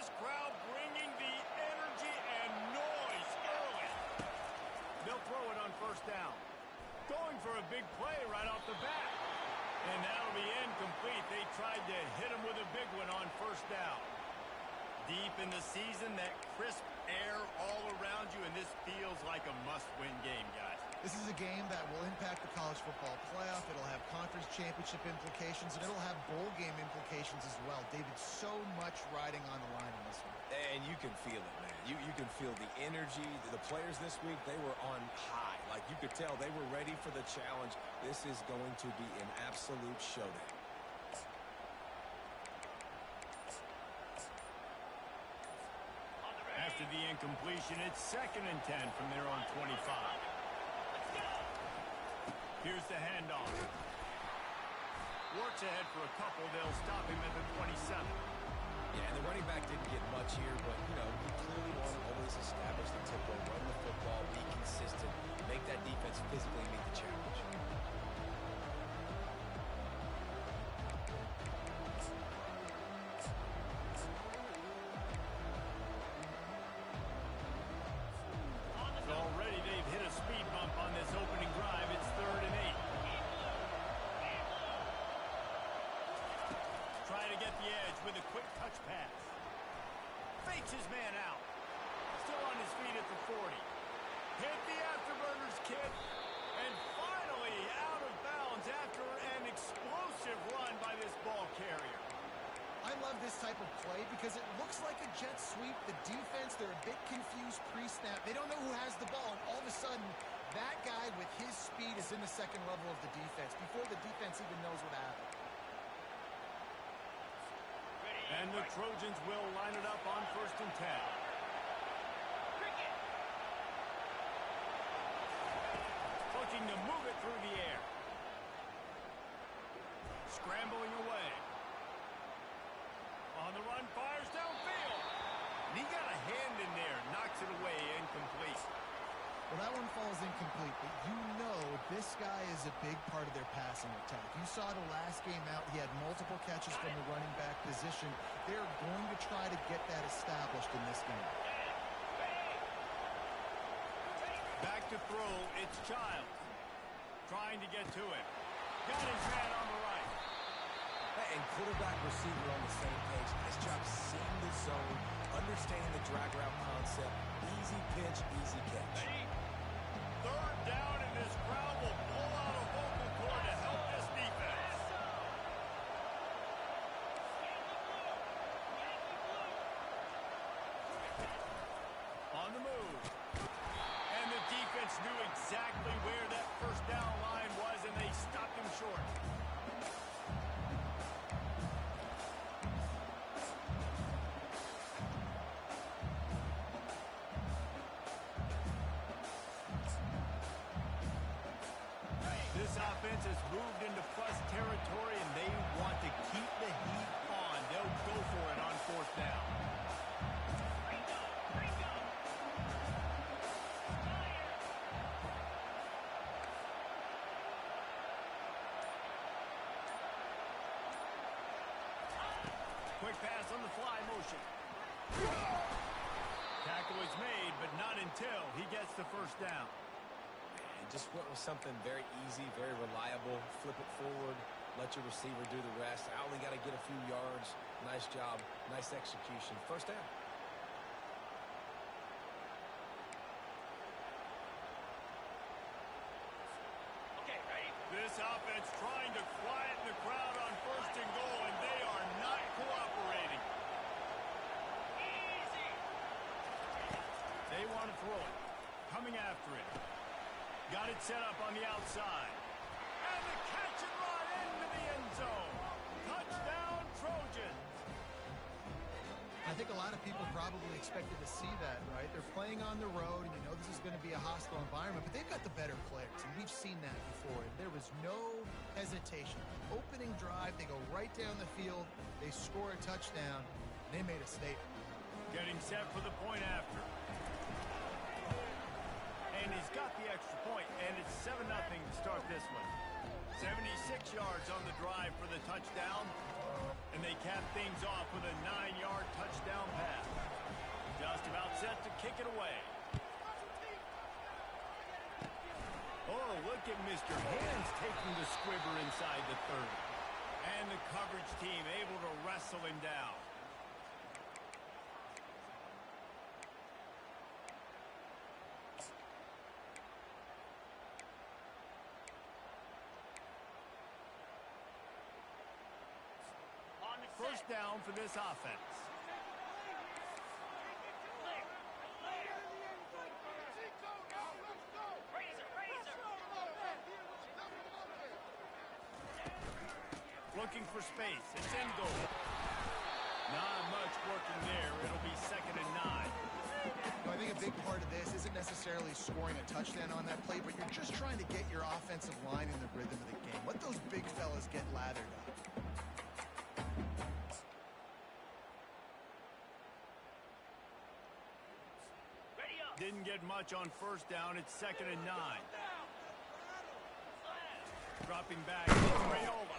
This crowd bringing the energy and noise early. They'll throw it on first down. Going for a big play right off the bat. And that'll be incomplete. They tried to hit him with a big one on first down. Deep in the season, that crisp air all around you, and this feels like a must-win game, guys. This is a game that will impact the college football playoff. It'll have conference championship implications, and it'll have bowl game implications as well. David, so much riding on the line in this one. And you can feel it, man. You can feel the energy. The players this week, they were on high. Like, you could tell they were ready for the challenge. This is going to be an absolute showdown. After the incompletion, it's 2nd and 10 from their own 25. Here's the handoff. Works ahead for a couple. They'll stop him at the 27. Yeah, and the running back didn't get much here, but, you know, you clearly want to always establish the tempo, run the football, be consistent, make that defense physically meet the challenge. Already they've hit a speed bump on this opening drive. It's 3rd and 8. Trying to get the edge with a quick touch pass. Fakes his man out. Still on his feet at the 40. Hit the afterburners, kid. And finally out of bounds after an explosive run by this ball carrier. I love this type of play because it looks like a jet sweep. The defense, they're a bit confused pre-snap. They don't know who has the ball, and all of a sudden, that guy with his speed is in the second level of the defense before the defense even knows what happened. And the Trojans will line it up on 1st and 10. Looking to move it through the air. Scrambling away. On the run, fires downfield. And he got a hand in there, knocks it away, incomplete. Well, that one falls incomplete, but you know this guy is a big part of their passing attack. You saw the last game out, he had multiple catches from the running back position. They're going to try to get that established in this game. Back to throw, it's Childs. Trying to get to it. Got his man on the right. And quarterback receiver on the same page. Nice job seeing the zone, understanding the drag route concept. Easy pitch, easy catch. 3rd down, and this crowd will pull out a vocal cord to help this defense. On the move. And the defense knew exactly where that first down line was, and they stopped him short. This offense has moved into plus territory, and they want to keep the heat on. They'll go for it on 4th down. Quick pass on the fly motion. Tackle is made, but not until he gets the first down. Just went with something very easy, very reliable. Flip it forward, let your receiver do the rest. I only got to get a few yards. Nice job, nice execution. First down. Okay, ready? This offense trying to quieten the crowd on 1st and goal, and they are not cooperating. Easy. They want to throw it. Coming after it. Got it set up on the outside. And the catch and run into the end zone. Touchdown, Trojans. I think a lot of people probably expected to see that, right? They're playing on the road, and you know this is going to be a hostile environment, but they've got the better players, and we've seen that before. And there was no hesitation. Opening drive, they go right down the field, they score a touchdown, and they made a statement. Getting set for the point after. And he's got the extra point, and it's 7-0 to start this one. 76 yards on the drive for the touchdown, and they cap things off with a 9-yard touchdown pass. at Mr. Hands taking the squibber inside the 30. And the coverage team able to wrestle him down. First down for this offense. Looking for space. It's in goal. Not much working there. It'll be 2nd and 9. I think a big part of this isn't necessarily scoring a touchdown on that play, but you're just trying to get your offensive line in the rhythm of the game. Let those big fellas get lathered up. Didn't get much on first down. It's 2nd and 9. Dropping back. Rayola.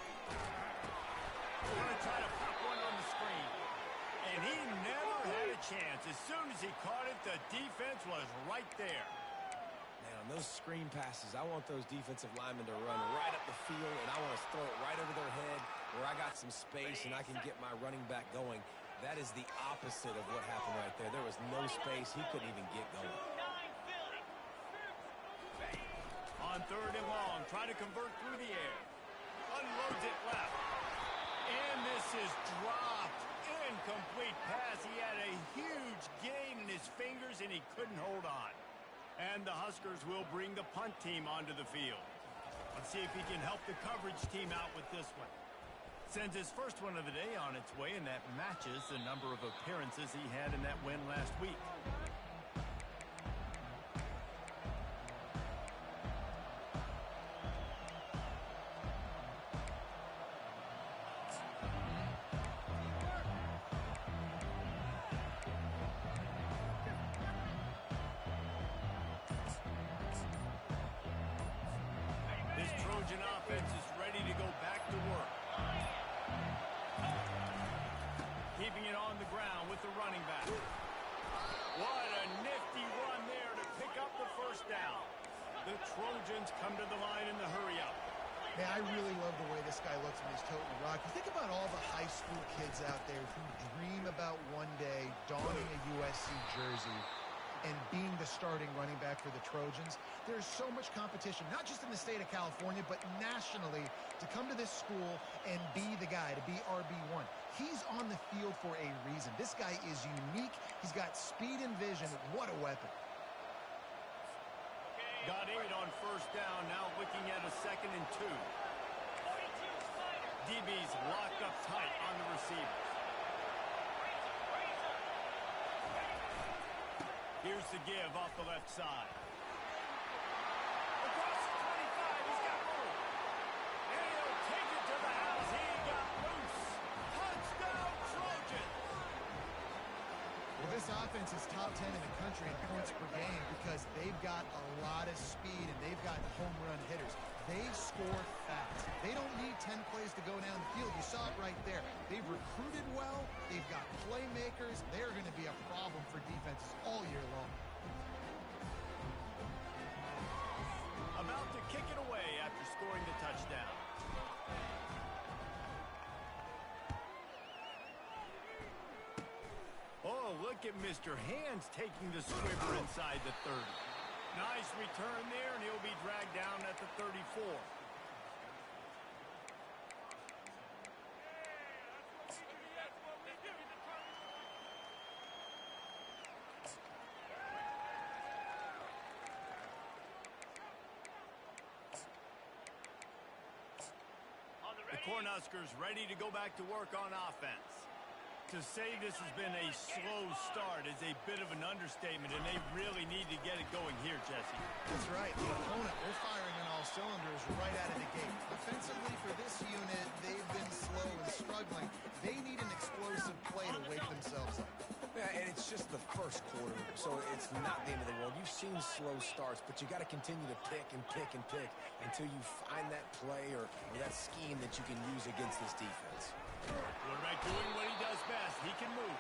Going to try to pop one on the screen. And he never had a chance. As soon as he caught it, the defense was right there. Man, on those screen passes, I want those defensive linemen to run right up the field, and I want to throw it right over their head where I got some space and I can get my running back going. That is the opposite of what happened right there. There was no space. He couldn't even get going. On 3rd and long, try to convert through the air. Unloads it left. And this is dropped. Incomplete pass. He had a huge gain in his fingers, and he couldn't hold on. And the Huskers will bring the punt team onto the field. Let's see if he can help the coverage team out with this one. Sends his first one of the day on its way, and that matches the number of appearances he had in that win last week. This Trojan offense is ready to go back to work. Keeping it on the ground with the running back. What a nifty run there to pick up the first down. The Trojans come to the line in the hurry-up. Man, I really love the way this guy looks when he's toting the rock. You think about all the high school kids out there who dream about one day donning a USC jersey and being the starting running back for the Trojans. There's so much competition, not just in the state of California, but nationally, to come to this school and be the guy, to be RB1. He's on the field for a reason. This guy is unique. He's got speed and vision. What a weapon. Got 8 on first down, now looking at a 2nd and 2. DB's locked up tight on the receivers. Here's the give off the left side. Across the 25, he's got room. And he'll take it to the house. He got loose. Touchdown, Trojans. Well, this offense is top 10 in the country in points per game because they've got a lot of speed and they've got home run hitters. They score fast. They don't need 10 plays to go down the field. You saw it right there. They've recruited well. They've got playmakers. They're going to be a problem for defenses all year long. About to kick it away after scoring the touchdown. Oh, look at Mr. Hands taking the squibber inside the 30. Nice return there, and he'll be dragged down at the 34. The Cornhuskers ready to go back to work on offense. To say this has been a slow start is a bit of an understatement, and they really need to get it going here, Jesse. That's right. The opponent, they're firing on all cylinders right out of the gate. Offensively, for this unit, they've been slow and struggling. They need an explosive play to wake themselves up. Yeah, and it's just the first quarter, so it's not the end of the world. You've seen slow starts, but you got to continue to pick and pick and pick until you find that play or that scheme that you can use against this defense. Quarterback doing what he does best. He can move.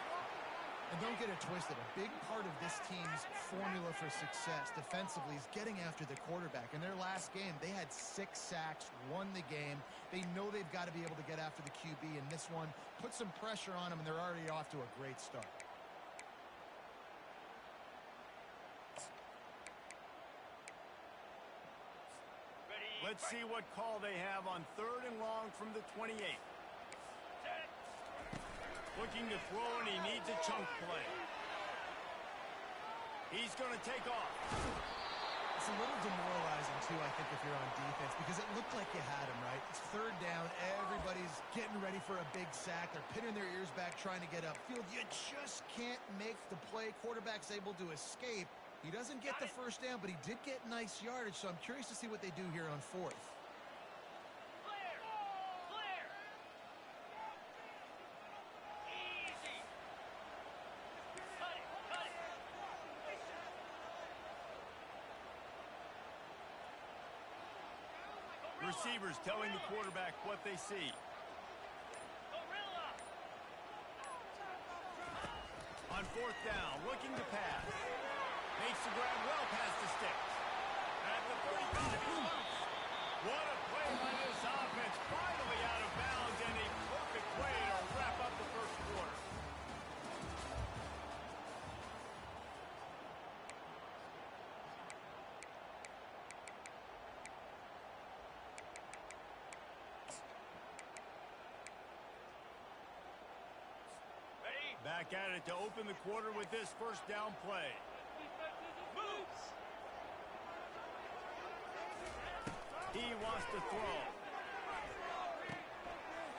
And don't get it twisted. A big part of this team's formula for success defensively is getting after the quarterback. In their last game, they had 6 sacks, won the game. They know they've got to be able to get after the QB, and this one put some pressure on them, and they're already off to a great start. Let's see what call they have on 3rd and long from the 28. Looking to throw, and he needs a chunk play. He's going to take off. It's a little demoralizing, too, I think, if you're on defense, because it looked like you had him, right? It's 3rd down. Everybody's getting ready for a big sack. They're pinning their ears back, trying to get upfield. You just can't make the play. Quarterback's able to escape. He doesn't get the first down, but he did get nice yardage, so I'm curious to see what they do here on 4th. Clear! Clear! Easy! Cut it! Cut it! Receivers telling the quarterback what they see. Gorilla! On 4th down, looking to pass. Makes the grab well past the sticks. At the 35, he's loose. What a play by this offense. Finally out of bounds, and a perfect way to wrap up the first quarter. Ready? Back at it to open the quarter with this first down play. Moves! He wants to throw.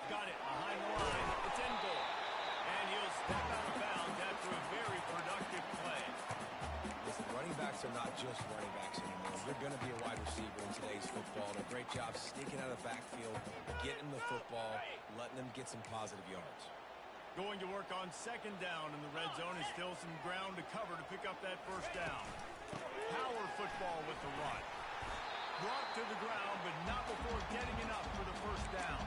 Got it behind the line. It's in goal. And he'll step out of bounds after a very productive play. Listen, running backs are not just running backs anymore. You're going to be a wide receiver in today's football. And a great job sneaking out of the backfield, getting the football, letting them get some positive yards. Going to work on 2nd down in the red zone is still some ground to cover to pick up that first down. Power football with the run. Brought to the ground, but not before getting enough for the first down.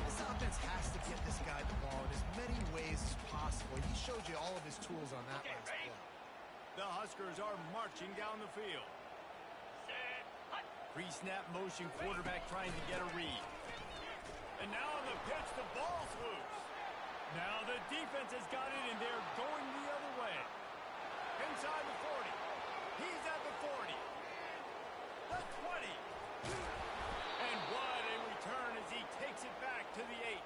This offense has to get this guy the ball in as many ways as possible. He showed you all of his tools on that last play. The Huskers are marching down the field. Set! Hut! Pre-snap motion, quarterback trying to get a read. And now on the pitch, the ball's loose. Now the defense has got it, and they're going the other way. Inside the 40. He's at the 40. The 20. And what a return as he takes it back to the 8.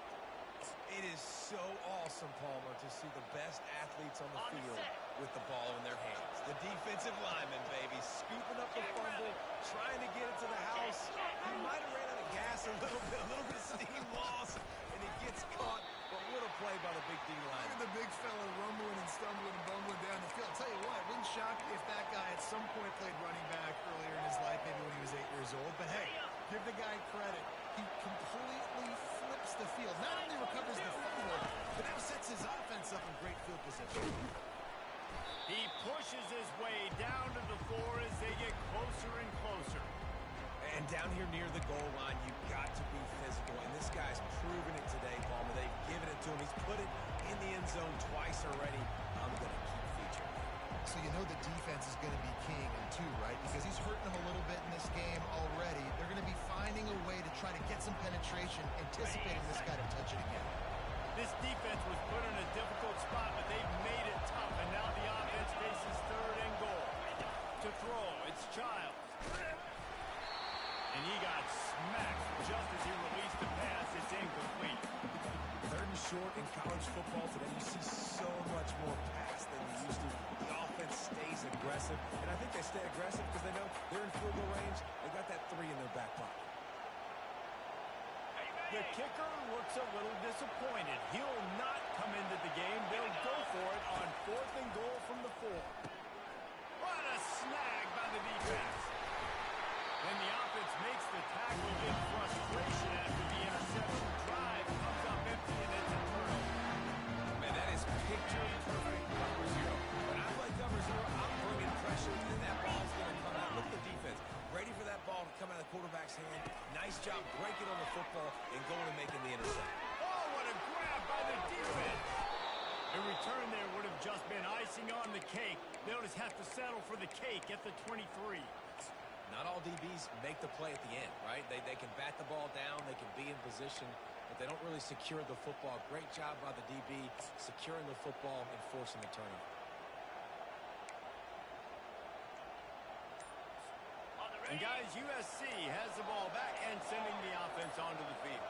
It is so awesome, Palmer, to see the best athletes on the field with the ball in their hands. The defensive lineman, baby, scooping up the fumble, trying to get it to the house. He might have ran out of gas a little bit of steam loss, and he gets caught. But what a play by the big D line. Look at the big fella rumbling and stumbling and bumbling down the field. I'll tell you what, it wouldn't shock me if that guy at some point played running back earlier in his life, maybe when he was 8 years old. But hey, give the guy credit. He completely flips the field. Not only recovers the fumble, but now sets his offense up in great field position. He pushes his way down to the floor as they get closer and closer. And down here near the goal line, you've got to be physical. And this guy's proven it today, Palmer. They've given it to him. He's put it in the end zone twice already. I'm going to keep featuring him. So you know the defense is going to be keying him too, right? Because he's hurting them a little bit in this game already. They're going to be finding a way to try to get some penetration, anticipating this guy to touch it again. This defense was put in a difficult spot, but they've made it tough. And now the offense faces 3rd and goal. To throw, it's Childs. And he got smacked just as he released the pass. It's incomplete. 3rd and short in college football today. You see so much more pass than you used to. The offense stays aggressive. And I think they stay aggressive because they know they're in field goal range. They got that 3 in their back pocket. The kicker looks a little disappointed. He'll not come into the game. They'll go for it on 4th and goal from the 4. What a snag by the defense. And the offense makes the tackle in frustration after the interception. Drive comes up empty, and it's a turnover. Man, that is picture-perfect cover zero. When I play cover zero, I'm bringing pressure, and that ball's going to come out. Look at the defense. Ready for that ball to come out of the quarterback's hand. Nice job breaking on the football and going and making the interception. Oh, what a grab by the defense. A return there would have just been icing on the cake. They'll just have to settle for the cake at the 23. Not all DBs make the play at the end, right? They can bat the ball down, they can be in position, but they don't really secure the football. Great job by the DB securing the football and forcing the turnover. And guys, USC has the ball back and sending the offense onto the field.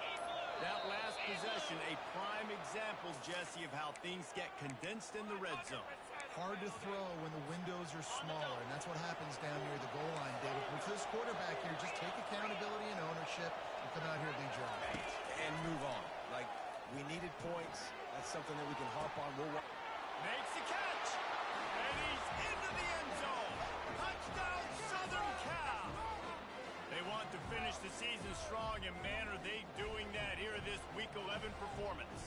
That last possession, a prime example, Jesse, of how things get condensed in the red zone. Hard to throw when the windows are smaller, and that's what happens down near the goal line, David. But for this quarterback here, just take accountability and ownership and come out here and lead your offense. And move on. Like, we needed points. That's something that we can harp on. Makes the catch. And he's into the end zone. Touchdown, Southern Cal. They want to finish the season strong, and man, are they doing that here in this Week 11 performance.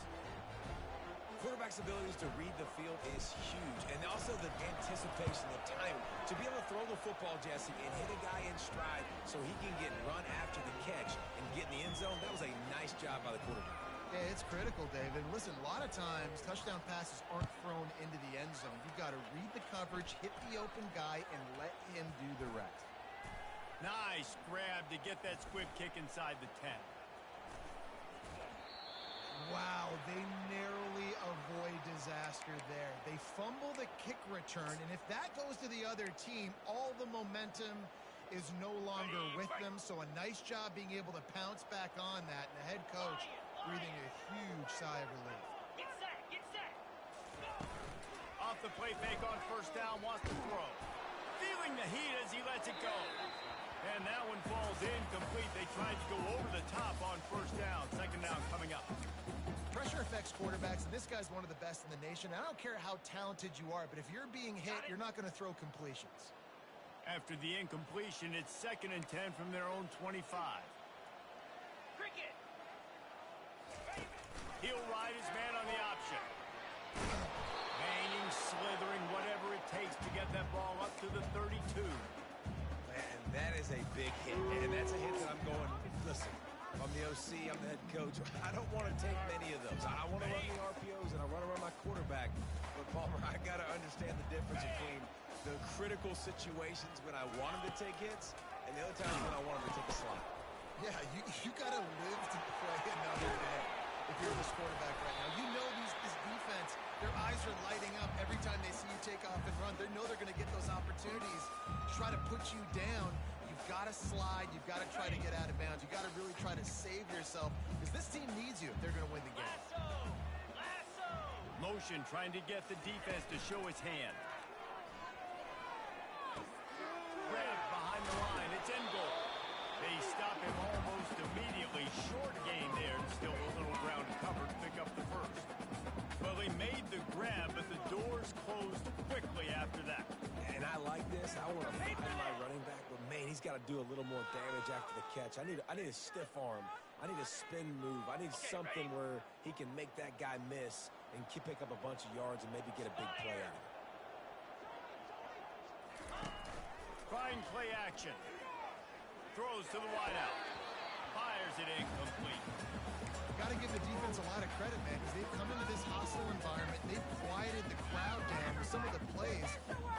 Quarterback's abilities to read the field is huge, and also the anticipation, the time to be able to throw the football, Jesse, and hit a guy in stride so he can get run after the catch and get in the end zone. That was a nice job by the quarterback. Yeah, it's critical, David. Listen, a lot of times touchdown passes aren't thrown into the end zone. You've got to read the coverage, hit the open guy, and let him do the rest. Nice grab to get that squib kick inside the 10. Wow, they narrowly avoid disaster there. They fumble the kick return, and if that goes to the other team, all the momentum is no longer with them. So a nice job being able to pounce back on that, and the head coach breathing a huge sigh of relief. Get set, get set. Off the play fake on first down, wants to throw. Feeling the heat as he lets it go. And that one falls incomplete. They tried to go over the top on first down. Second down coming up. Pressure affects quarterbacks, and this guy's one of the best in the nation. I don't care how talented you are, but if you're being hit, you're not going to throw completions. After the incompletion, it's 2nd and 10 from their own 25. Cricket. He'll ride his man on the option. Banging, slithering, whatever it takes to get that ball up to the 32. Man, that is a big hit, and that's a hit that I'm going, listen, if I'm the OC, I'm the head coach, I don't want to take many of those. I want to run the RPOs, and I run around my quarterback. But, Palmer, I got to understand the difference between the critical situations when I want him to take hits and the other times when I want him to take a slide. Yeah, you got to live to play another day if you're this quarterback right now. You know this defense, their eyes are lighting up every time they see you take off and run. They know they're going to get those opportunities to try to put you down. You've got to slide. You've got to try to get out of bounds. You've got to really try to save yourself because this team needs you if they're going to win the game. Lasso. Motion trying to get the defense to show his hand. Red behind the line. It's in goal. They stop him almost immediately. Short gain there. Still a little ground to cover to pick up the first. Well, they made the grab, but the doors closed quickly after that. And I like this. I want to find my running back, but, man, he's got to do a little more damage after the catch. I need a stiff arm. I need a spin move. I need something where he can make that guy miss and pick up a bunch of yards and maybe get a big play out of it. Trying play action. Throws to the wideout. Fires it incomplete. Got to give the defense a lot of credit, man, because they've come into this hostile environment. They've quieted the crowd down with some of the plays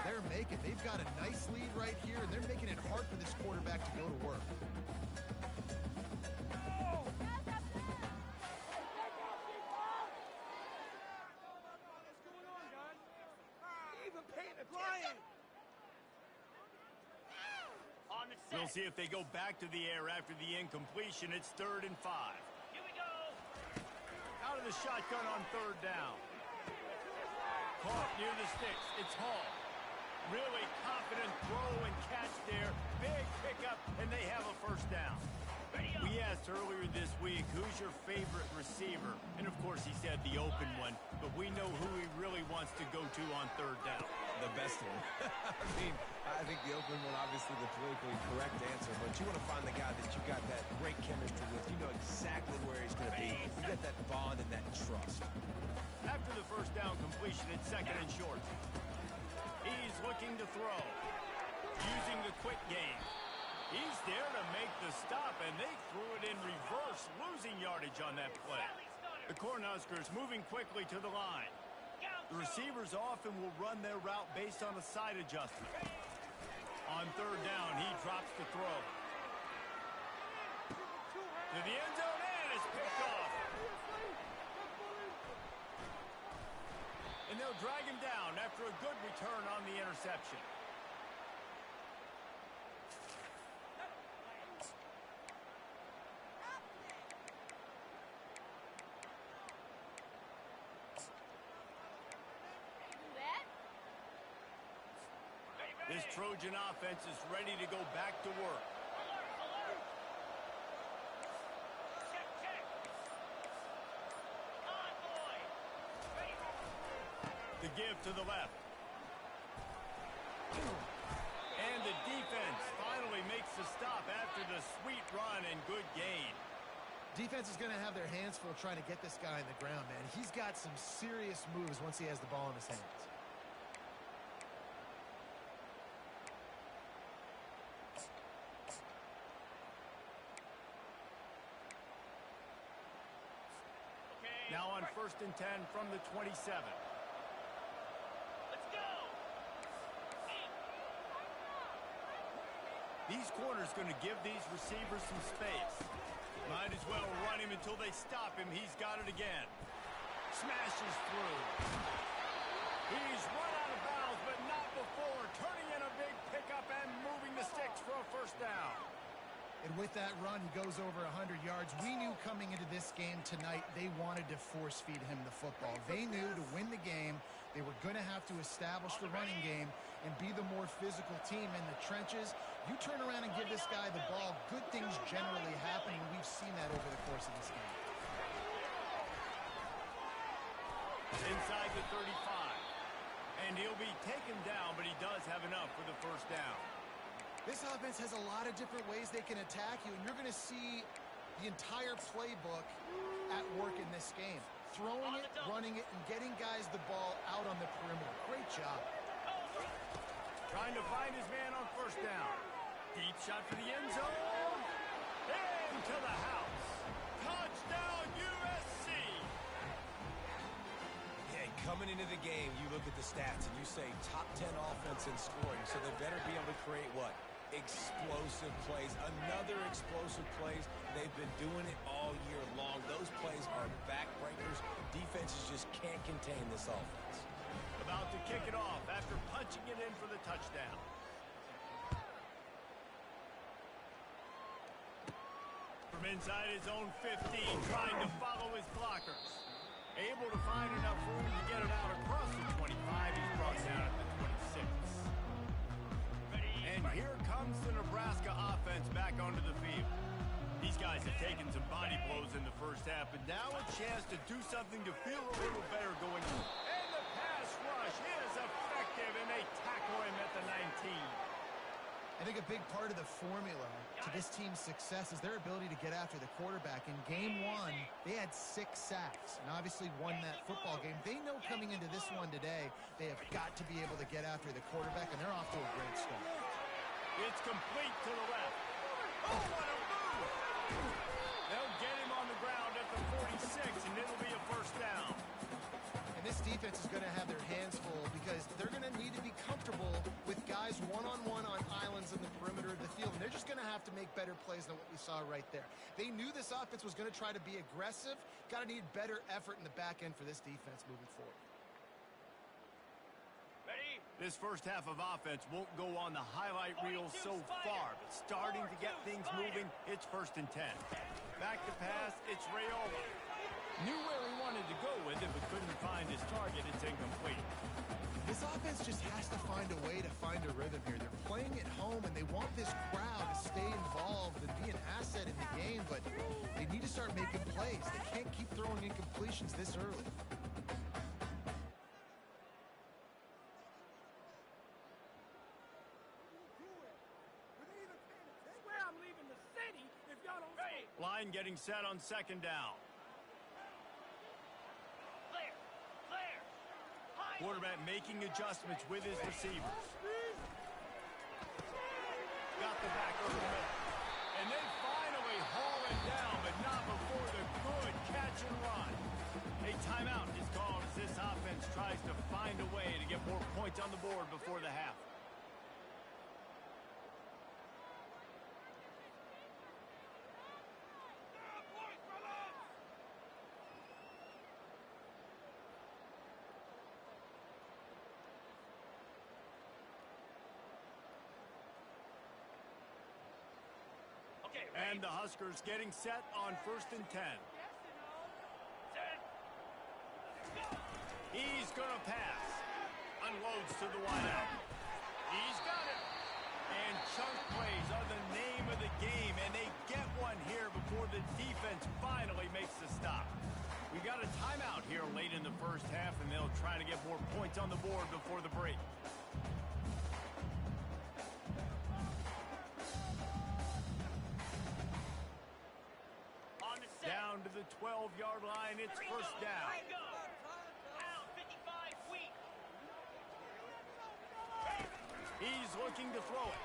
they're making. They've got a nice lead right here, and they're making it hard for this quarterback to go to work. We'll see if they go back to the air after the incompletion. It's 3rd and 5. Here we go. Out of the shotgun on 3rd down. Caught near the sticks. It's Hall. Really confident throw and catch there. Big pickup, and they have a first down. We asked earlier this week, who's your favorite receiver? And, of course, he said the open one. But we know who he really wants to go to on 3rd down. The best one. I think the open one, obviously the politically correct answer, but you want to find the guy that you got that great chemistry with. You know exactly where he's going to be. You got that bond and that trust. After the first down completion, it's 2nd and short. He's looking to throw. Using the quick game. He's there to make the stop, and they threw it in reverse, losing yardage on that play. The Cornhuskers moving quickly to the line. Go. The receivers often will run their route based on a side adjustment. On third down, he drops the throw. To the end zone, and it's picked off. And they'll drag him down after a good return on the interception. This Trojan offense is ready to go back to work. Alert! Check! Convoy! Ready! The give to the left. And the defense finally makes the stop after the sweet run and good gain. Defense is going to have their hands full trying to get this guy in the ground, man. He's got some serious moves once he has the ball in his hands. Now on 1st and 10 from the 27. Let's go! These corners going to give these receivers some space. Might as well run him until they stop him. He's got it again. Smashes through. He's run out of bounds, but not before. Turning in a big pickup and moving the sticks for a first down. And with that run, he goes over 100 yards. We knew coming into this game tonight they wanted to force-feed him the football. They knew to win the game, they were going to have to establish the running game and be the more physical team in the trenches. You turn around and give this guy the ball, good things generally happen, and we've seen that over the course of this game. Inside the 35. And he'll be taken down, but he does have enough for the first down. This offense has a lot of different ways they can attack you, and you're going to see the entire playbook at work in this game. Throwing it, running it, and getting guys the ball out on the perimeter. Great job. Trying to find his man on first down. Deep shot for the end zone. Into the house. Touchdown, USC. Yeah, coming into the game, you look at the stats and you say top 10 offense in scoring, so they better be able to create what? Explosive plays. Another explosive plays. They've been doing it all year long. Those plays are backbreakers. Defenses just can't contain this offense. About to kick it off after punching it in for the touchdown. From inside his own 15, trying to follow his blockers. Able to find enough room to get it out across the 25. He's brought down at the 26. And here comes the Nebraska offense back onto the field. These guys have taken some body blows in the first half, but now a chance to do something to feel a little better going. And the pass rush is effective, and they tackle him at the 19. I think a big part of the formula to this team's success is their ability to get after the quarterback. In game one, they had 6 sacks and obviously won that football game. They know coming into this one today, they have got to be able to get after the quarterback, and they're off to a great start. It's complete to the left. Oh, what a move! They'll get him on the ground at the 46, and it'll be a first down. And this defense is going to have their hands full because they're going to need to be comfortable with guys one-on-one on islands in the perimeter of the field. And they're just going to have to make better plays than what we saw right there. They knew this offense was going to try to be aggressive. Got to need better effort in the back end for this defense moving forward. Ready? This first half of offense won't go on the highlight reel so far, but starting to get things moving, it's 1st and 10. Back to pass, it's Raiola. Knew where he wanted to go with it, but couldn't find his target. It's incomplete. This offense just has to find a way to find a rhythm here. They're playing at home, and they want this crowd to stay involved and be an asset in the game, but they need to start making plays. They can't keep throwing incompletions this early. Line getting set on 2nd down. Quarterback making adjustments with his receivers. Got the back over the middle. And they finally haul it down, but not before the good catch and run. A timeout is called as this offense tries to find a way to get more points on the board before the half. Okay, And the Huskers getting set on 1st and 10. Set. He's going to pass. Unloads to the wideout. He's got it. And chunk plays are the name of the game, and they get one here before the defense finally makes the stop. We got a timeout here late in the first half, and they'll try to get more points on the board before the break. On the set. Down to the 12-yard line, it's Three first go. down. Three go. Pound 55 weak. He's looking to throw it.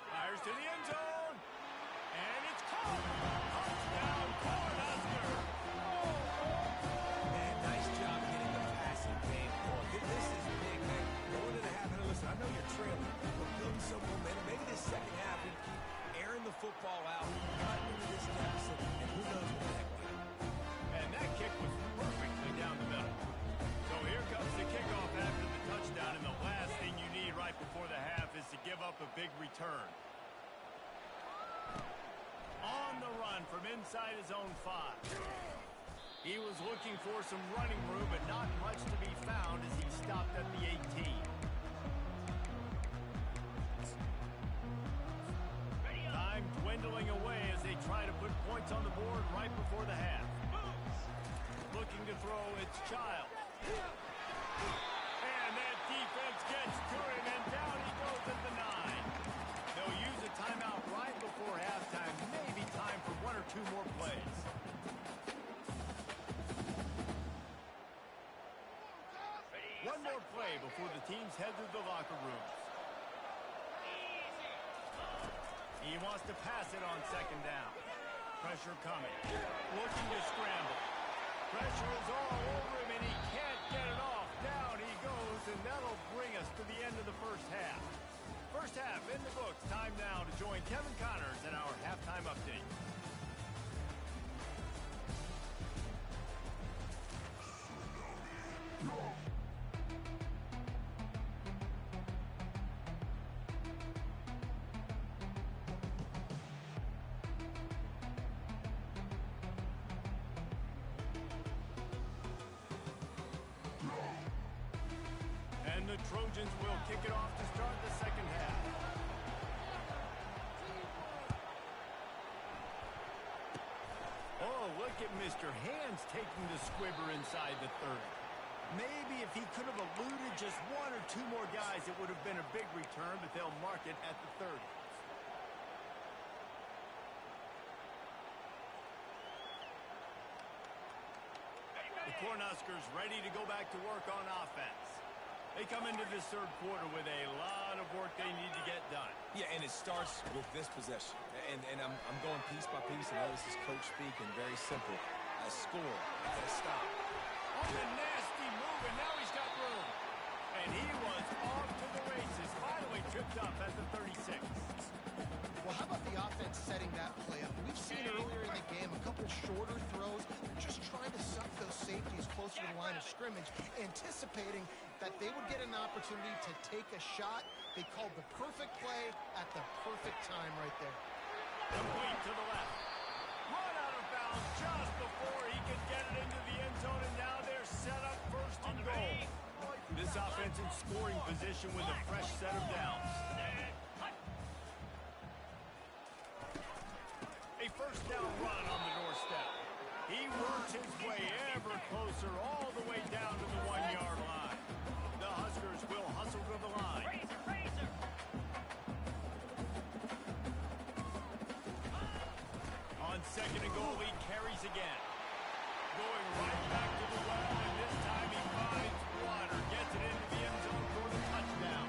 Fires to the end zone. And it's caught. Touchdown, Cornhusker. Man, nice job getting the passing game going. This is big, man. Going to the half, and listen, I know you're trailing. We're building some momentum. Maybe this second half, we keep airing the football out, cutting into this deficit, and who knows what the heck will happen. And that kick was perfectly down the middle. So here comes the kickoff after the touchdown, and the last thing you need right before the half is to give up a big return. On the run from inside his own 5. He was looking for some running room, but not much to be found as he stopped at the 18. Time dwindling away as they try to put points on the board right before the half. Looking to throw, it's Child. And that defense gets to him, and down he goes at the 9. They'll use a timeout right before halftime. Maybe time for 1 or 2 more plays. One more play before the teams head to the locker rooms. He wants to pass it on 2nd down. Pressure coming. Looking to scramble. Pressure is all over him, and he can't get it off. Down he goes, and that'll bring us to the end of the first half. First half in the books. Time now to join Kevin Connors in our halftime update. And the Trojans will kick it off to start the second half. Oh, look at Mr. Hands taking the squibber inside the 30. Maybe if he could have eluded just 1 or 2 more guys, it would have been a big return, but they'll mark it at the 30. The Cornhuskers ready to go back to work on offense. They come into this third quarter with a lot of work they need to get done. Yeah, and it starts with this possession. And I'm going piece by piece, and this is coach speaking, very simple. A score, and a stop. On the nasty move, and now he's got room. And he was off to the races, finally tripped up at the 36. Well, how about the offense setting that play up? We've seen earlier in the game a couple shorter throws, just trying to suck those safeties closer to the line of scrimmage, anticipating that they would get an opportunity to take a shot. They called the perfect play at the perfect time right there. Complete to the left. Run out of bounds just before he could get it into the end zone, and now they're set up 1st and goal. This offense in scoring position with a fresh set of downs. A first down run on the doorstep. He works his way ever closer all the way down to the 1-yard line. The Huskers will hustle to the line. Razor. On 2nd and goal, he carries again. Going right back to the well, and this time he finds water. Gets it into the end zone for the touchdown.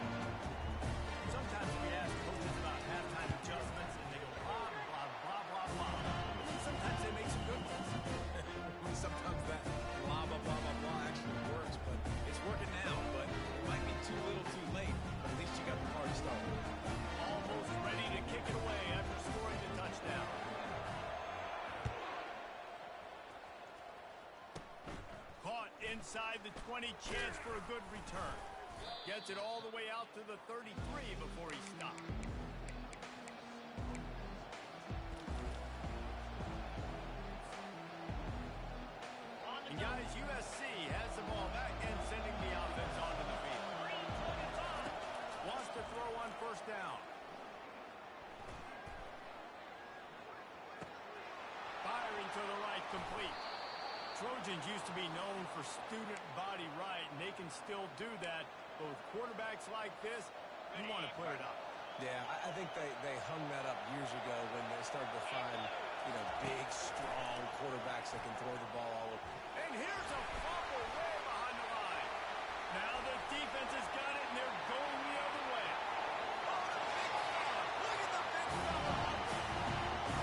Sometimes we ask coaches about halftime adjustments, and they go blah, blah, blah, blah, blah. And then sometimes they make some good ones. Sometimes that blah, blah, Inside the 20, chance for a good return. Gets it all the way out to the 33 before he stopped. And guys, USC has the ball back and sending the offense onto the field. Wants to throw on first down. Firing to the right, complete. Trojans used to be known for student body right, and they can still do that. But with quarterbacks like this, you want to put it up. Yeah, I think they hung that up years ago when they started to find, big, strong quarterbacks that can throw the ball all over. And here's a fumble way behind the line. Now the defense has got it, and they're going the other way. Oh, the big fella. Look at the big fella.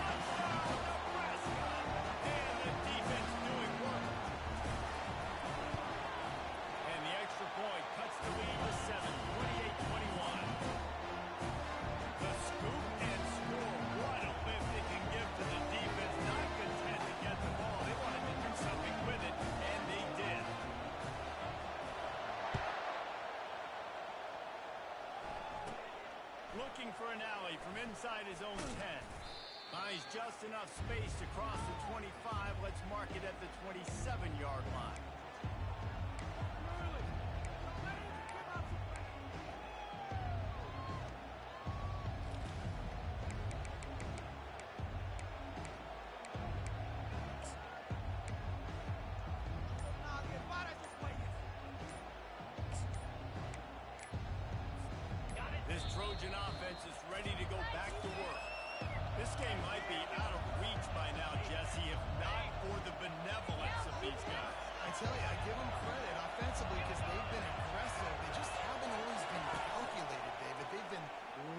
Touchdown, Nebraska. And the defense doing work. And the extra point cuts the lead to 7, 28-21. The scoop and score. What a lift they can give to the defense. Not content to get the ball. They wanted to do something with it, and they did. Looking for an alley from inside his own 10. Finds just enough space to cross the 25. Let's mark it at the 27-yard line. This Trojan offense is ready to go back to work. This game might be out of reach by now, Jesse, if not for the benevolence of these guys. I tell you, I give them credit offensively because they've been aggressive. They just haven't always been calculated, David. They've been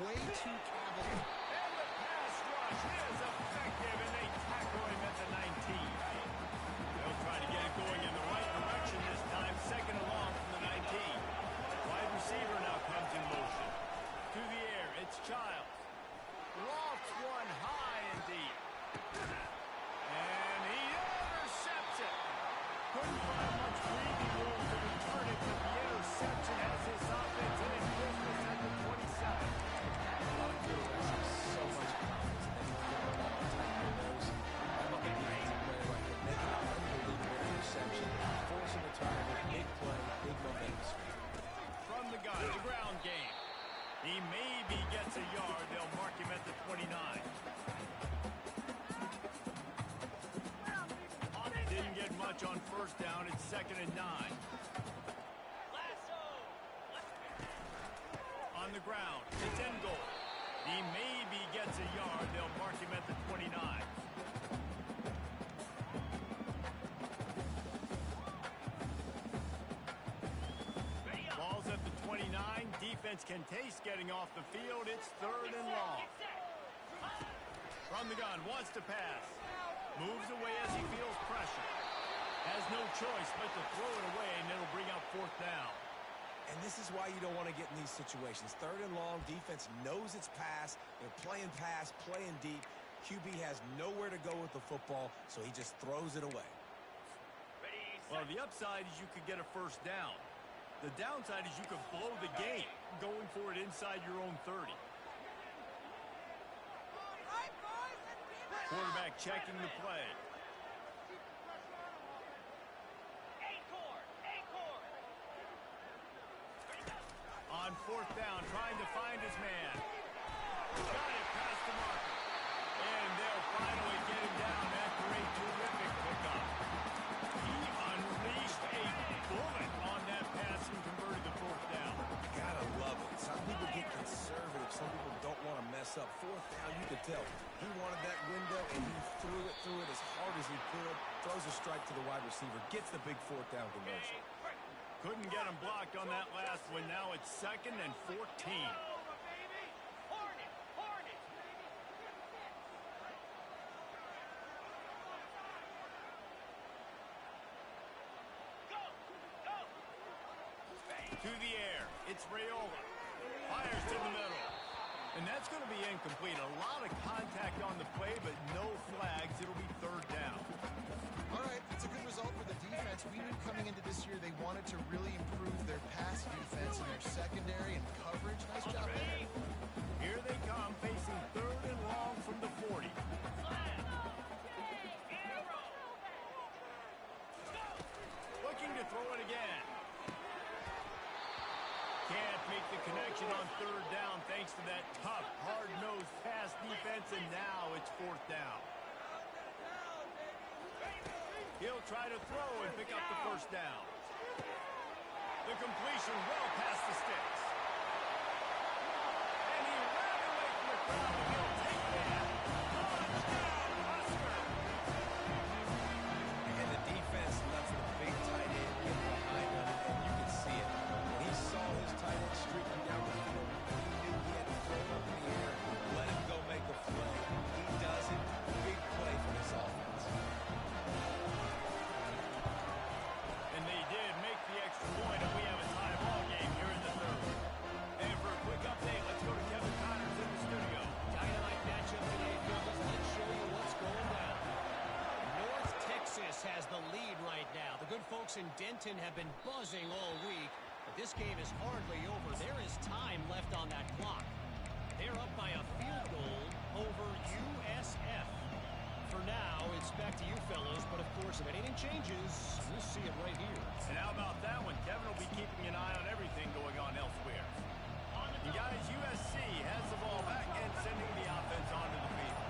way too cavalier. And the pass rush is effective, and they tackle him at the 19. They'll try to get it going in the right direction this time. Second and long from the 19. Wide receiver now comes in motion. To the air, it's Childs. Lofts one high and deep. And he intercepts it. Couldn't find much breathing room to return it, but the interception has this offense in its business at the 27. So much confidence in them putting the ball on top of their nose. How about the defensive player right here? Making an unbelievable interception, forcing the turnover, big play, big momentum. From the gun, the ground game. He maybe gets a yard. They'll mark him at the 29. Didn't get much on first down. It's 2nd and 9. On the ground, it's end goal. He maybe gets a yard. They'll mark him at the 29. Ball's at the 29. Defense can taste getting off the field. It's 3rd and long. From the gun, wants to pass. Moves away as he feels pressure. Has no choice but to throw it away, and it'll bring up 4th down. And this is why you don't want to get in these situations. 3rd and long, defense knows it's pass. They're playing pass, playing deep. QB has nowhere to go with the football, so he just throws it away. Well, the upside is you could get a first down. The downside is you could blow the game going for it inside your own 30. Quarterback checking the play. On 4th down, trying to find his man. Got it past the marker. And they'll finally get him down after a terrific pickup. He unleashed a bullet on that pass and converted the 4th down. Gotta love it. Some people get conservative. Some people don't want to mess up. 4th down, you could tell. He wanted that window, and he threw it as hard as he could. Throws a strike to the wide receiver. Gets the big 4th down conversion. Couldn't get him blocked on that last one. Now it's 2nd and 14. To the air, it's Raiola. Fires to the middle. And that's going to be incomplete. A lot of contact on the play, but no flags. It'll be 3rd down. All right, right, it's a good result for the defense. We knew coming into this year they wanted to really improve their pass defense and their secondary and coverage. Nice job there. Here they come, facing 3rd and long from the 40. Looking to throw it again. Can't make the connection on 3rd down thanks to that tough, hard-nosed pass defense, and now it's 4th down. He'll try to throw and pick up the 1st down. The completion well past the sticks. And he ran away from the crowd, and he'll take that. Touchdown, Husker! And the defense lets the big tight end get behind him, and you can see it. When he saw his tight end streaking down the field, he knew he had to throw it up in the air, let him go make a play. He does it. Big play for this offense. And they did make the extra point, and we have a tie ball game here in the 3rd. And for a quick update, let's go to Kevin Connors in the studio. Dynamite matchup today, fellas. Let's show you what's going down. North Texas has the lead right now. The good folks in Denton have been buzzing all week, but this game is hardly over. There is time left on that clock. They're up by a field goal over USF. For now, it's back to you fellas, but of course, if anything changes, we'll see it right here. And how about that one? Kevin will be keeping an eye on everything going on elsewhere. And guys, USC has the ball back and sending the offense onto the field.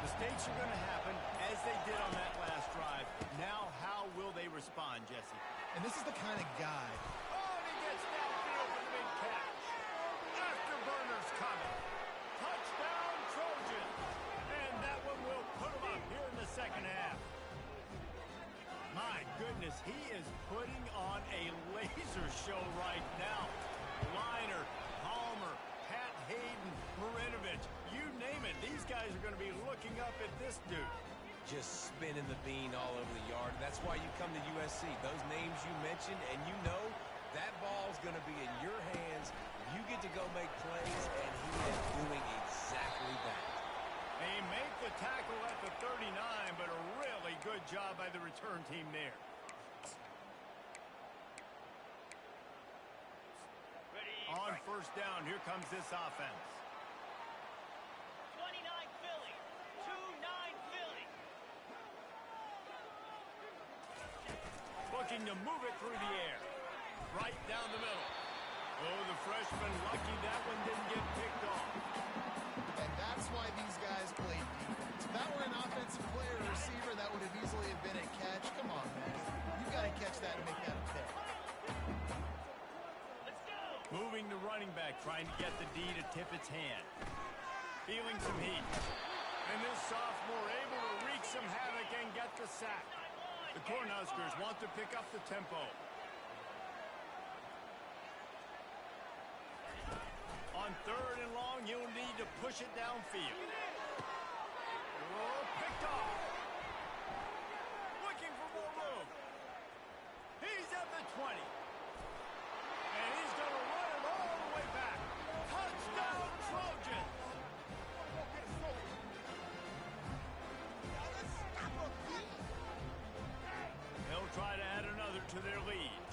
Mistakes are going to happen, as they did on that last drive. Now, how will they respond, Jesse? And this is the kind of guy. Oh, and he gets downfield for the big catch. Afterburner's coming. Touchdown, Trojans. And that one will put him up here in the 2nd half. My goodness, he is putting on a laser show right now. Liner, Palmer, Pat Hayden, Marinovich, you name it. These guys are going to be looking up at this dude. Just spinning the bean all over the yard. That's why you come to USC. Those names you mentioned, and you know that ball's going to be in your hands. You get to go make plays, and he is doing exactly that. They make the tackle at the 39, but a really good job by the return team there. On 1st down, here comes this offense. 29 Philly. 2-9 Philly. Looking to move it through the air. Right down the middle. Oh, the freshman lucky that one didn't get picked off. And that's why these guys played defense. If that were an offensive player or receiver, that would have easily have been a catch. Come on, man. You got to catch that and make that a pick. Let's go. Moving the running back, trying to get the D to tip its hand. Feeling some heat. And this sophomore able to wreak some havoc and get the sack. The Cornhuskers want to pick up the tempo. On 3rd and long, you'll need to push it downfield. Oh, picked off. Looking for more room. He's at the 20. And he's going to run it all the way back. Touchdown, Trojans. They'll try to add another to their lead.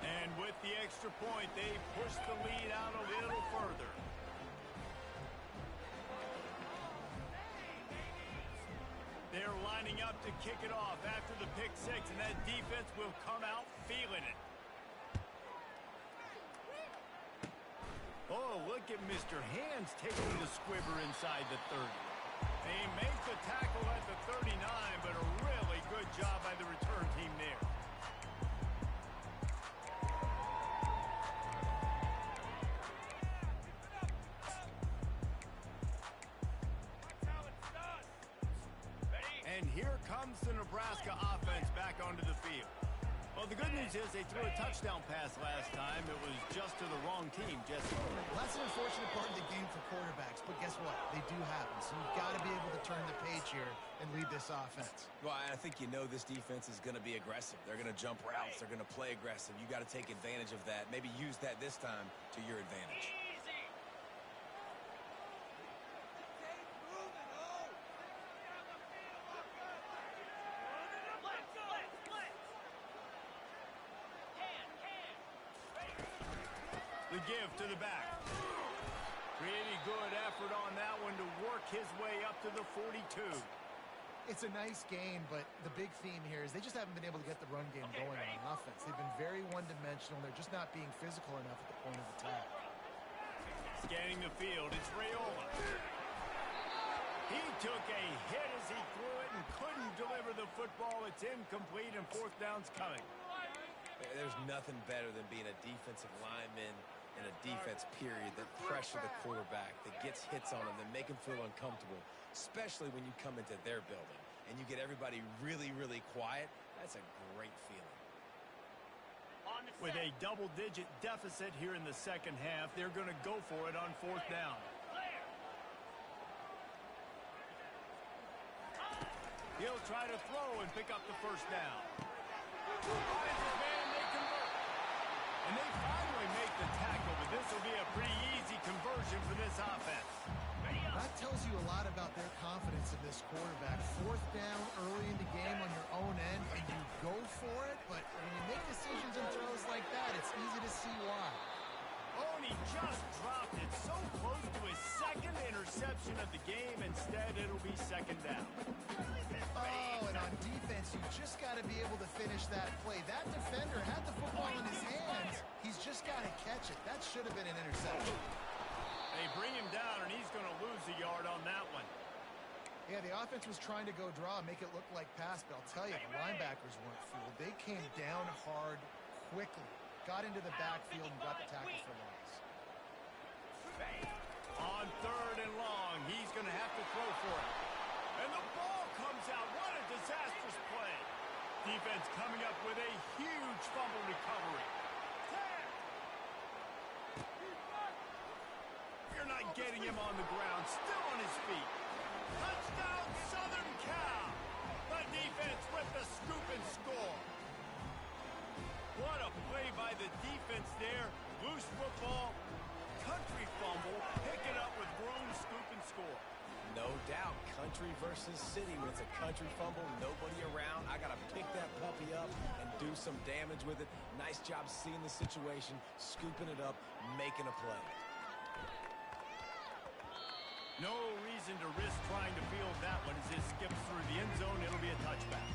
And with the extra point, they push the lead out a little further. They're lining up to kick it off after the pick 6, and that defense will come out feeling it. Oh, look at Mr. Hands taking the squibber inside the 30. They make the tackle at the 39, but a really good job by the return team there. And here comes the Nebraska offense back onto the field. Well, the good news is they threw a touchdown pass last time. It was just to the wrong team, Jesse. Well, that's an unfortunate part of the game for quarterbacks, but guess what? They do happen, so you've got to be able to turn the page here and lead this offense. Well, I think you know this defense is going to be aggressive. They're going to jump routes. They're going to play aggressive. You got to take advantage of that. Maybe use that this time to your advantage. Easy. The give to the back. Pretty good effort on that one to work his way up to the 42. It's a nice game, but the big theme here is they just haven't been able to get the run game going on offense. They've been very one-dimensional. They're just not being physical enough at the point of attack. Scanning the field, it's Raiola. He took a hit as he threw it and couldn't deliver the football. It's incomplete and fourth down's coming. There's nothing better than being a defensive lineman in a defense period that pressure the quarterback, that gets hits on him, that make him feel uncomfortable, especially when you come into their building and you get everybody really, really quiet. That's a great feeling. With a double-digit deficit here in the second half, they're going to go for it on fourth down. He'll try to throw and pick up the first down. Finds his man, they convert. And they finally make the tackle, but this will be a pretty easy conversion for this offense. That tells you a lot about their confidence in this quarterback. Fourth down early in the game on your own end, and you go for it, but when you make decisions and throws like that, it's easy to see why. Oh, and he just dropped it so close to his second interception of the game. Instead, it'll be second down. Oh, and on defense, you just got to be able to finish that play. That defender had the football in his hands. He's just got to catch it. That should have been an interception. They bring him down, and he's going to lose a yard on that one. Yeah, the offense was trying to go draw and make it look like pass, but I'll tell you, the linebackers weren't fooled. They came down hard quickly, got into the backfield, and got the tackle for loss. On third and long, he's going to have to throw for it. And the ball comes out. What a disastrous play. Defense coming up with a huge fumble recovery. You're not getting him on the ground, still on his feet. Touchdown, Southern Cal. The defense with the scoop and score. What a play by the defense there. Loose football, country fumble, pick it up with room, scoop and score. No doubt, country versus city. When it's a country fumble, nobody around. I got to pick that puppy up and do some damage with it. Nice job seeing the situation, scooping it up, making a play. No reason to risk trying to field that one as it skips through the end zone. It'll be a touchback.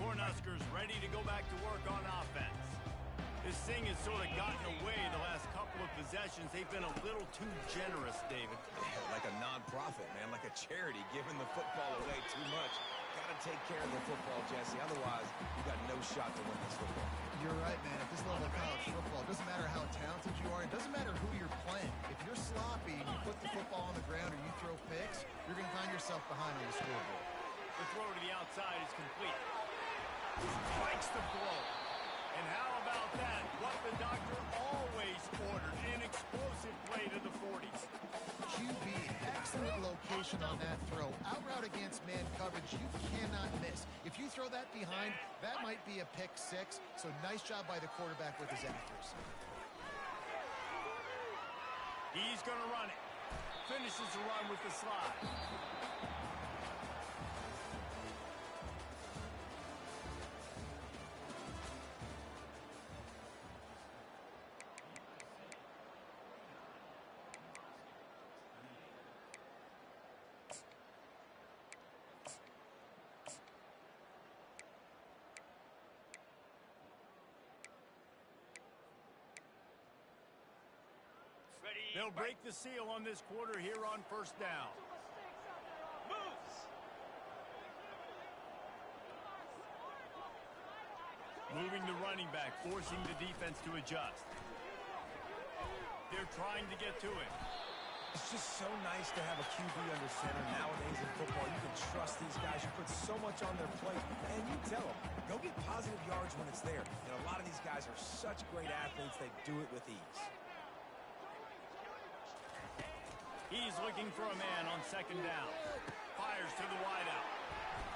Cornhuskers ready to go back to work on offense. This thing has sort of gotten away the last couple of possessions. They've been a little too generous, David. Like a non-profit, man, like a charity, giving the football away too much. Got to take care of the football, Jesse. Otherwise, you got no shot to win this football. You're right, man. At this level of college football, it doesn't matter how talented you are. It doesn't matter who you're playing. If you're sloppy and you put the football on the ground or you throw picks, you're going to find yourself behind on the scoreboard. The throw to the outside is complete. Strikes the blow. And how about that? What the doctor always ordered. An explosive play to the 40s. QB, excellent location on that throw. Out route against man coverage, you cannot miss. If you throw that behind, that might be a pick six. So nice job by the quarterback with his accuracy. He's going to run it. Finishes the run with the slide. They'll break the seal on this quarter here on first down. Moves. Moving the running back, forcing the defense to adjust. They're trying to get to it. It's just so nice to have a QB under center nowadays in football. You can trust these guys. You put so much on their plate, and you tell them, go get positive yards when it's there. And a lot of these guys are such great athletes, they do it with ease. He's looking for a man on second down. Fires to the wideout.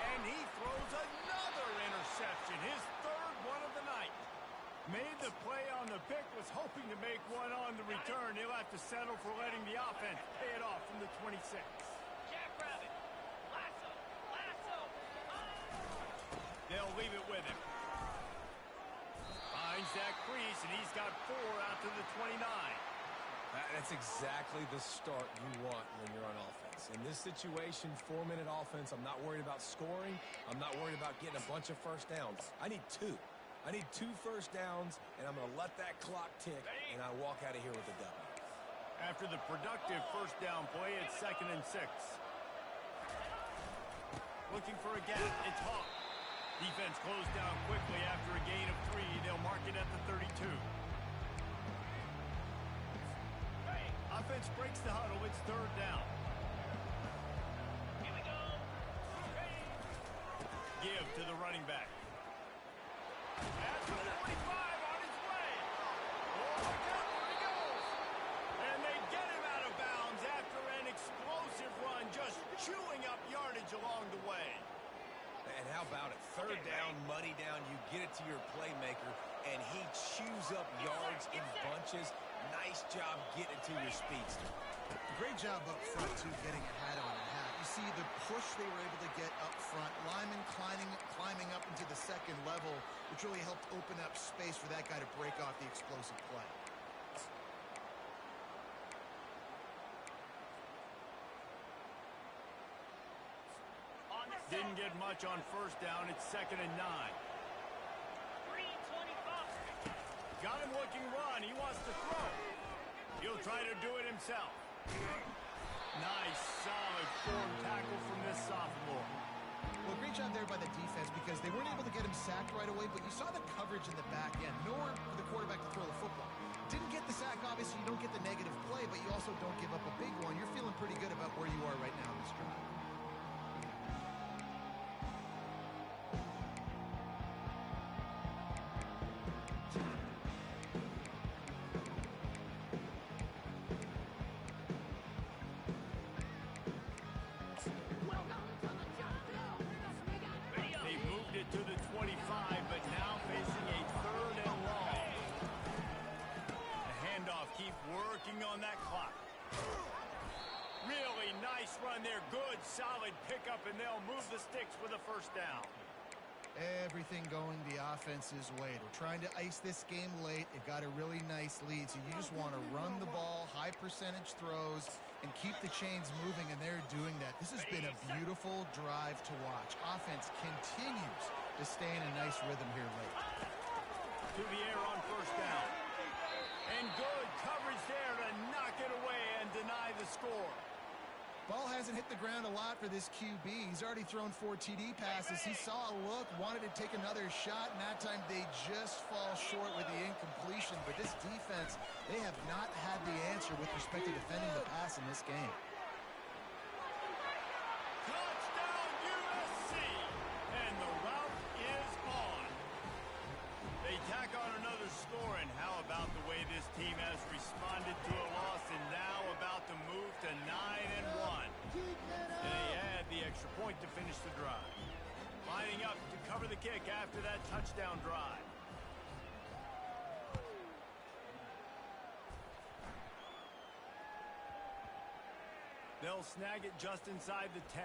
And he throws another interception, his third one of the night. Made the play on the pick, was hoping to make one on the return. He'll have to settle for letting the offense pay it off from the 26. Jackrabbit. Lasso. Lasso. They'll leave it with him. Finds that crease, and he's got 4 out to the 29. That's exactly the start you want when you're on offense. In this situation, 4-minute offense, I'm not worried about scoring. I'm not worried about getting a bunch of first downs. I need 2. I need 2 first downs, and I'm going to let that clock tick, and I walk out of here with a W. After the productive first down play, it's 2nd and 6. Looking for a gap. It's Hawk. Defense closed down quickly after a gain of 3. They'll mark it at the 32. Offense breaks the huddle. It's 3rd down. Here we go. Give to the running back. At the 45 on his way. Oh, look out, where he goes. And they get him out of bounds after an explosive run, just chewing up yardage along the way. And how about it? 3rd down, money down, you get it to your playmaker, and he chews up yards in bunches. Nice job getting it to your speedster. Great job up front, too, getting a hat on a hat. You see the push they were able to get up front. Lyman climbing up into the 2nd level, which really helped open up space for that guy to break off the explosive play. Didn't get much on first down. It's 2nd and 9. Green 25. Got him looking run. He wants to throw. He'll try to do it himself. Nice, solid form tackle from this sophomore. Well, great job there by the defense because they weren't able to get him sacked right away, but you saw the coverage in the back end. Nowhere for the quarterback to throw the football. Didn't get the sack, obviously. You don't get the negative play, but you also don't give up a big one. You're feeling pretty good about where you are right now in this drive. To the 25, but now facing a 3rd and long. The handoff, keep working on that clock. Really nice run there. Good, solid pickup, and they'll move the sticks for the first down. Everything going the offense's way. They're trying to ice this game late. They've got a really nice lead, so you just want to run the ball, high percentage throws, and keep the chains moving, and they're doing that. This has been a beautiful drive to watch. Offense continues to stay in a nice rhythm here late. To the air on first down. And good coverage there to knock it away and deny the score. Ball hasn't hit the ground a lot for this QB. He's already thrown 4 TD passes. He saw a look, wanted to take another shot, and that time they just fall short with the incompletion. But this defense, they have not had the answer with respect to defending the pass in this game. Touchdown USC! And the route is on. They tack on another score, and how about the way this team has responded to a loss and now about to move to 9-1. And they add the extra point to finish the drive. Lining up to cover the kick after that touchdown drive. They'll snag it just inside the 10.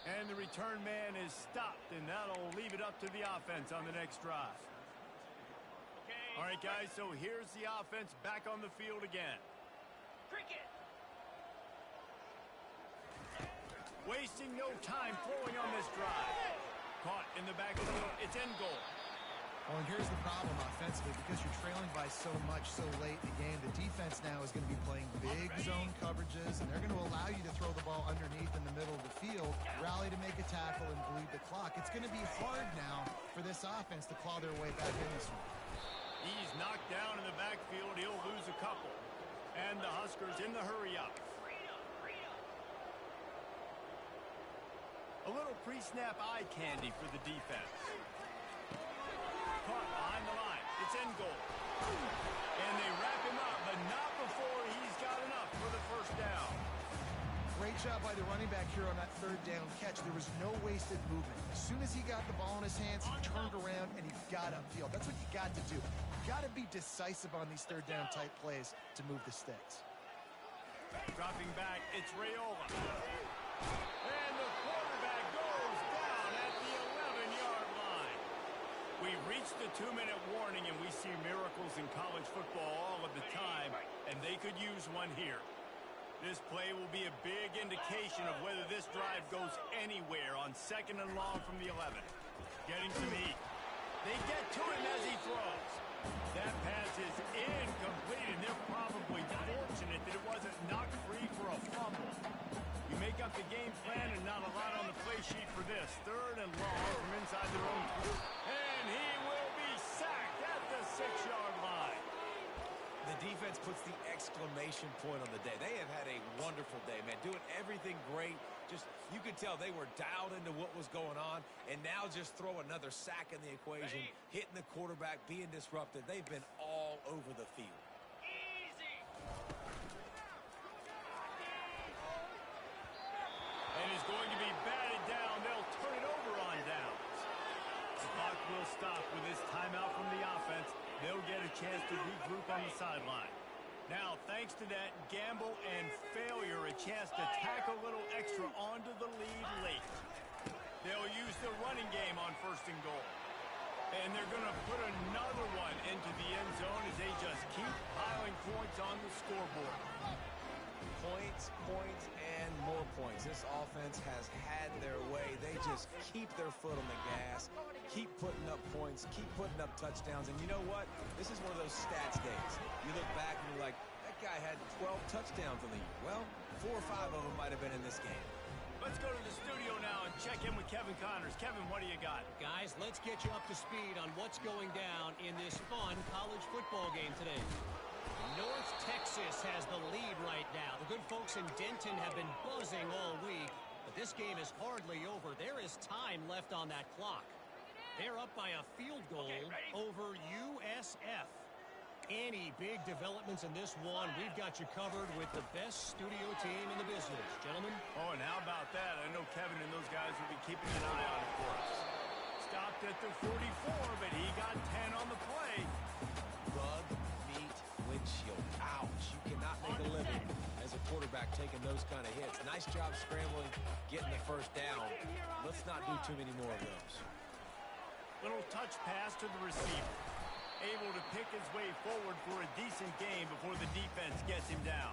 And the return man is stopped, and that'll leave it up to the offense on the next drive. All right, guys, so here's the offense back on the field again. Cricket. Wasting no time throwing on this drive. Caught in the backfield. It's end goal. Well, and here's the problem offensively. Because you're trailing by so much so late in the game, the defense now is going to be playing big zone coverages, and they're going to allow you to throw the ball underneath in the middle of the field, rally to make a tackle, and bleed the clock. It's going to be hard now for this offense to claw their way back in this one. He's knocked down in the backfield. He'll lose a couple. And the Huskers in the hurry-up. A little pre-snap eye candy for the defense. Caught behind the line. It's end goal. And they wrap him up, but not before he's Great job by the running back here on that third down catch. There was no wasted movement. As soon as he got the ball in his hands, he turned around and he got upfield. That's what you got to do. You got to be decisive on these third down type plays to move the sticks. Dropping back, it's Raiola. And the quarterback goes down at the 11-yard line. We've reached the 2-minute warning, and we see miracles in college football all of the time, and they could use one here. This play will be a big indication of whether this drive goes anywhere on 2nd and long from the 11. Getting some heat. They get to him as he throws. That pass is incomplete, and they're probably fortunate that it wasn't knocked free for a fumble. You make up the game plan and not a lot on the play sheet for this. 3rd and long from inside their own 2. And he will be sacked at the 6-yard line. The defense puts the exclamation point on the day. They have had a wonderful day, man. Doing everything great. Just, you could tell they were dialed into what was going on. And now just throw another sack in the equation. Hitting the quarterback, being disruptive. They've been all over the field. Easy. And is going to be batted down. They'll turn it over on downs. The clock will stop with this timeout from the offense. They'll get a chance to regroup on the sideline. Now, thanks to that gamble and failure, a chance to tack a little extra onto the lead late. They'll use the running game on 1st and goal. And they're going to put another one into the end zone as they just keep piling points on the scoreboard. Points, points, and more points. This offense has had their way. They just keep their foot on the gas, keep putting up points, keep putting up touchdowns. And you know what? This is one of those stats days. You look back and you're like, that guy had 12 touchdowns in the year. Well, 4 or 5 of them might have been in this game. Let's go to the studio now and check in with Kevin Connors. Kevin, what do you got? Guys, let's get you up to speed on what's going down in this fun college football game today. North Texas has the lead right now. The good folks in Denton have been buzzing all week, but this game is hardly over. There is time left on that clock. They're up by a field goal over USF. Any big developments in this one, we've got you covered with the best studio team in the business. Gentlemen? Oh, and how about that? I know Kevin and those guys will be keeping an eye on it for us. Stopped at the 44, but he got 10 on the play. Bug meat windshield. Ouch. You cannot make a living as a quarterback taking those kind of hits. Nice job scrambling, getting the 1st down. Let's not do too many more of those. Little touch pass to the receiver. Able to pick his way forward for a decent game before the defense gets him down.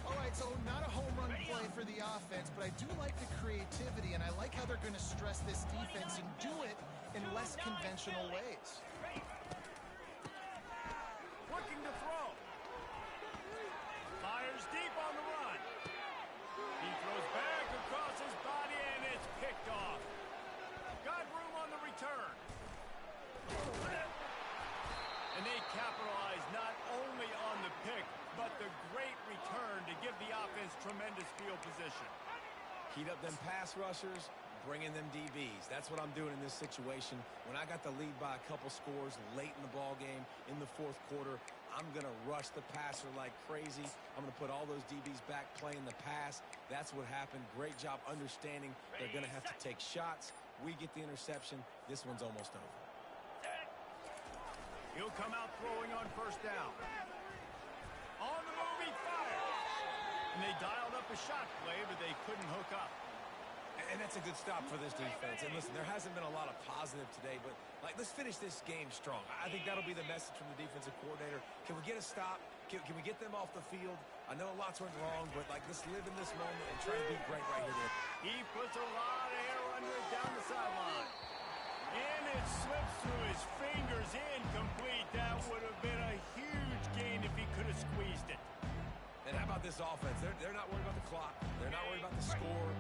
All right, so not a home run play for the offense, but I do like the creativity, and I like how they're going to stress this defense and do it in less conventional ways. Looking to throw. Fires deep on the run. He throws back across his body, and it's picked off. Got room on the return. And they capitalize not only on the pick, but the great return to give the offense tremendous field position. Heat up them pass rushers, bringing them DBs. That's what I'm doing in this situation. When I got the lead by a couple scores late in the ball game in the 4th quarter, I'm going to rush the passer like crazy. I'm going to put all those DBs back playing the pass. That's what happened. Great job understanding they're going to have to take shots. We get the interception. This one's almost over. He'll come out throwing on 1st down. On the move, he fires. And they dialed up a shot play, but they couldn't hook up. And that's a good stop for this defense. And listen, there hasn't been a lot of positive today, but let's finish this game strong. I think that'll be the message from the defensive coordinator. Can we get a stop? Can we get them off the field? I know lots went wrong, but let's live in this moment and try to be great right here. He puts a lot of air under it down the sideline. And it slips through his fingers, incomplete. That would have been a huge gain if he could have squeezed it. And how about this offense? They're not worried about the clock. They're not worried about the score.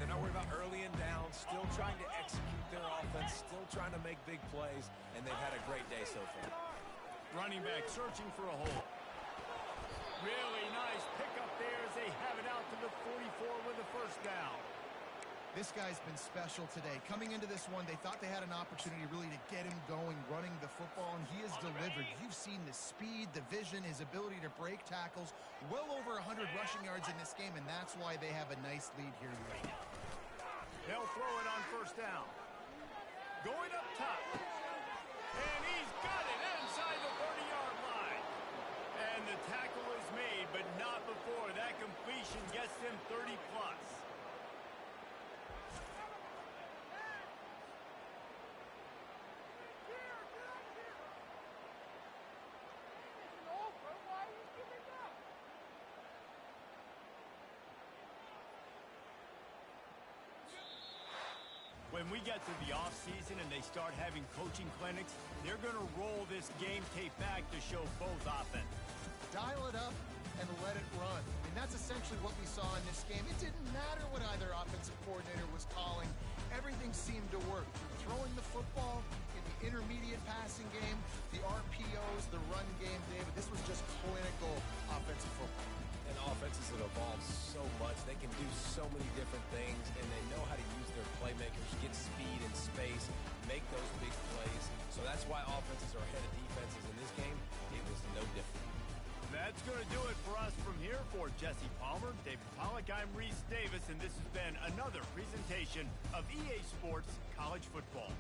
They're not worried about early and down. Still trying to execute their offense. Still trying to make big plays. And they've had a great day so far. Running back searching for a hole. Really nice pickup there as they have it out to the 44 with the 1st down. This guy's been special today. Coming into this one, they thought they had an opportunity really to get him going, running the football, and he has delivered. You've seen the speed, the vision, his ability to break tackles. Well over 100 rushing yards in this game, and that's why they have a nice lead here today. They'll throw it on first down. Going up top. And he's got it inside the 30-yard line. And the tackle is made, but not before that completion gets him 30-plus. When we get to the offseason and they start having coaching clinics, they're going to roll this game tape back to show both offenses. Dial it up and let it run. I mean, that's essentially what we saw in this game. It didn't matter what either offensive coordinator was calling. Everything seemed to work. Throwing the football in the intermediate passing game, the RPOs, the run game, David. This was just clinical offensive football. And offenses that evolve so much. They can do so many different things, and they know how to use their playmakers, get speed and space, make those big plays. So that's why offenses are ahead of defenses in this game. It was no different. That's going to do it for us from here. For Jesse Palmer, David Pollack, I'm Reese Davis, and this has been another presentation of EA Sports College Football.